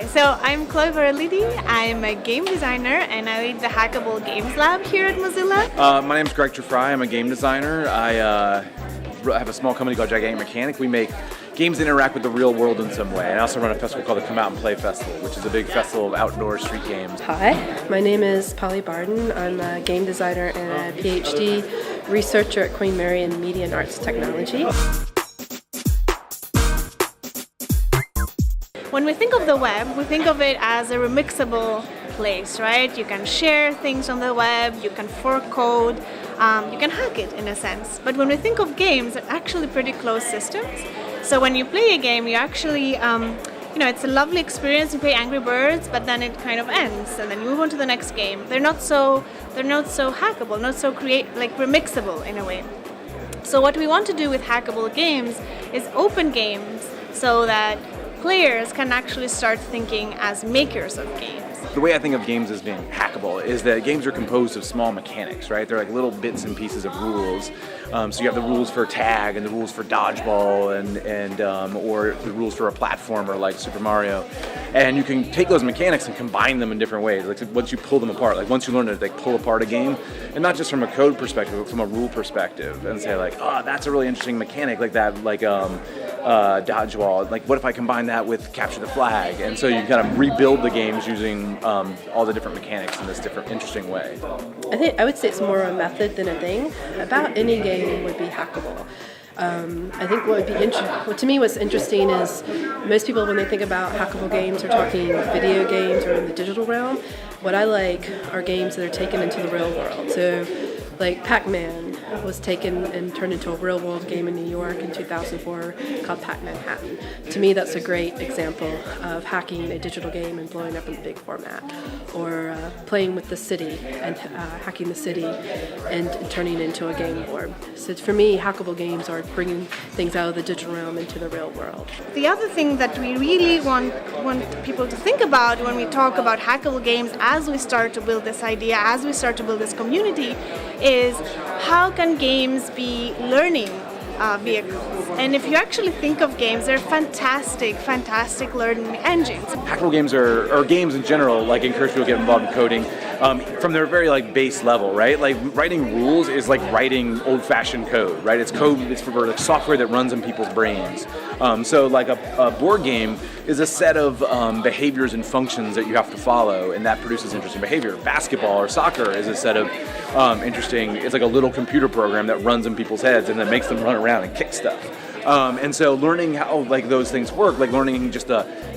Hi, so I'm Chloe Varalidi. I'm a game designer and I lead the Hackable Games Lab here at Mozilla. My name is Greg Trefry. I'm a game designer. I have a small company called Gigantic Mechanic. We make games that interact with the real world in some way. I also run a festival called the Come Out and Play Festival, which is a big festival of outdoor street games. Hi, my name is Polly Barden. I'm a game designer and a PhD researcher at Queen Mary in Media and Arts Technology. When we think of the web, we think of it as a remixable place, right? You can share things on the web, you can fork code, you can hack it in a sense. But when we think of games, they're actually pretty closed systems. So when you play a game, you actually, it's a lovely experience. You play Angry Birds, but then it kind of ends, and then you move on to the next game. They're not so hackable, not so remixable in a way. So what we want to do with hackable games is open games so that players can actually start thinking as makers of games. The way I think of games as being hackable is that games are composed of small mechanics, right? They're like little bits and pieces of rules. So you have the rules for tag and the rules for dodgeball and or the rules for a platformer like Super Mario. And you can take those mechanics and combine them in different ways. Like once you pull them apart, like once you learn to pull apart a game, and not just from a code perspective, but from a rule perspective, and say like, oh, that's a really interesting mechanic, like that, dodgeball. Like, what if I combine that with capture the flag? And so you kind of rebuild the games using all the different mechanics in this different, interesting way. I would say it's more a method than a thing. About any game would be hackable. I think what would be to me what's interesting is most people, when they think about hackable games, are talking video games or in the digital realm. What I like are games that are taken into the real world. So like Pac-Man was taken and turned into a real-world game in New York in 2004 called Pac-Manhattan. To me, that's a great example of hacking a digital game and blowing up in a big format. Or playing with the city and hacking the city and turning it into a game board. So for me, hackable games are bringing things out of the digital realm into the real world. The other thing that we really want people to think about when we talk about hackable games as we start to build this idea, as we start to build this community, is how can games be learning vehicles? And if you actually think of games, they're fantastic learning engines. Hackable games or games in general, encourage people to get involved in coding from their very base level, right? Like writing rules is like writing old-fashioned code, right? It's code. It's for software that runs in people's brains. So a board game is a set of behaviors and functions that you have to follow, and that produces interesting behavior. Basketball or soccer is a set of interesting. It's like a little computer program that runs in people's heads and that makes them run around and kick stuff. And so learning how those things work, learning just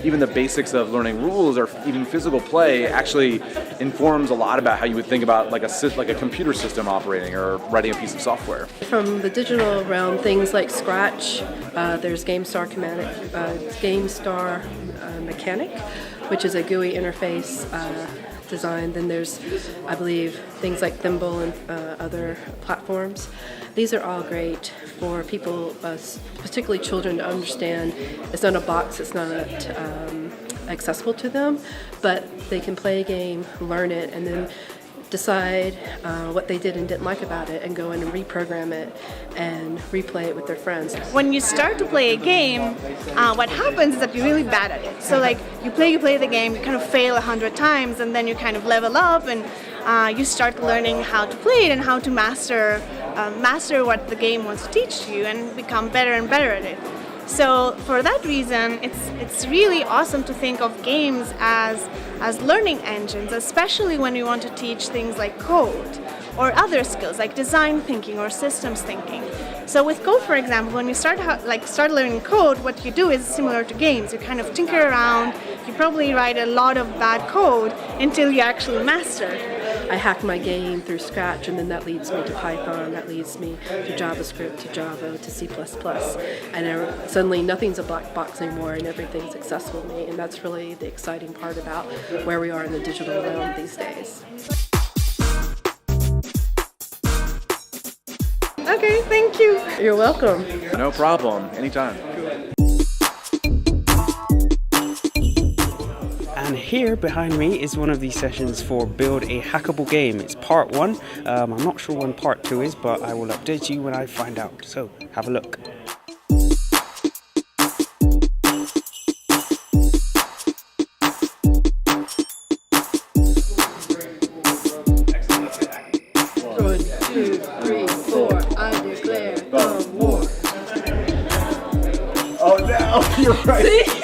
even the basics of learning rules or even physical play, actually informs a lot about how you would think about a computer system operating or writing a piece of software. From the digital realm, things like Scratch, there's GameStar Mechanic, which is a GUI interface design. Then there's, I believe, things like Thimble and other platforms. These are all great for people, particularly children, to understand. It's not a box, it's not accessible to them, but they can play a game, learn it, and then decide what they did and didn't like about it and go in and reprogram it and replay it with their friends. When you start to play a game, what happens is that you're really bad at it. So you play the game, you kind of fail 100 times, and then you kind of level up and you start learning how to play it and how to master what the game wants to teach you and become better and better at it. So for that reason, it's really awesome to think of games as learning engines, especially when we want to teach things like code or other skills like design thinking or systems thinking. So with code, for example, when you start learning code, what you do is similar to games. You kind of tinker around. You probably write a lot of bad code until you actually master. I hack my game through Scratch, and then that leads me to Python, that leads me to JavaScript, to Java, to C++. And suddenly nothing's a black box anymore and everything's accessible to me. And that's really the exciting part about where we are in the digital realm these days. Okay, thank you. You're welcome. No problem. Anytime. And here behind me is one of these sessions for Build a Hackable Game. It's part 1. I'm not sure when part 2 is, but I will update you when I find out. So have a look. You're right. See?